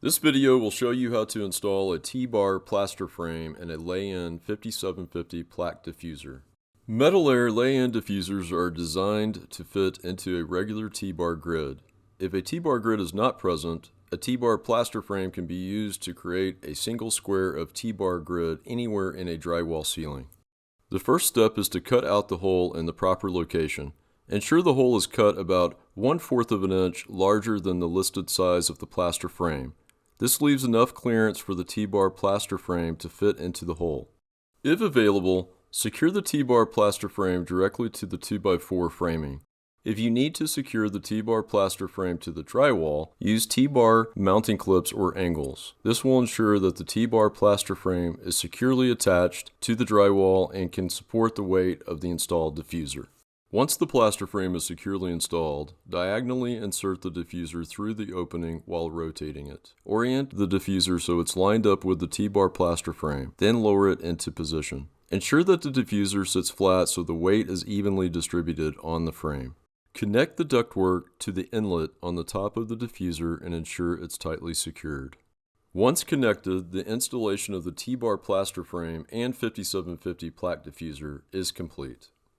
This video will show you how to install a T-bar plaster frame and a lay-in 5750 Plaque diffuser. Metalaire lay-in diffusers are designed to fit into a regular T-bar grid. If a T-bar grid is not present, a T-bar plaster frame can be used to create a single square of T-bar grid anywhere in a drywall ceiling. The first step is to cut out the hole in the proper location. Ensure the hole is cut about 1/4 of an inch larger than the listed size of the plaster frame. This leaves enough clearance for the T-bar plaster frame to fit into the hole. If available, secure the T-bar plaster frame directly to the 2x4 framing. If you need to secure the T-bar plaster frame to the drywall, use T-bar mounting clips or angles. This will ensure that the T-bar plaster frame is securely attached to the drywall and can support the weight of the installed diffuser. Once the plaster frame is securely installed, diagonally insert the diffuser through the opening while rotating it. Orient the diffuser so it's lined up with the T-bar plaster frame, then lower it into position. Ensure that the diffuser sits flat so the weight is evenly distributed on the frame. Connect the ductwork to the inlet on the top of the diffuser and ensure it's tightly secured. Once connected, the installation of the T-bar plaster frame and 5750 Plaque diffuser is complete.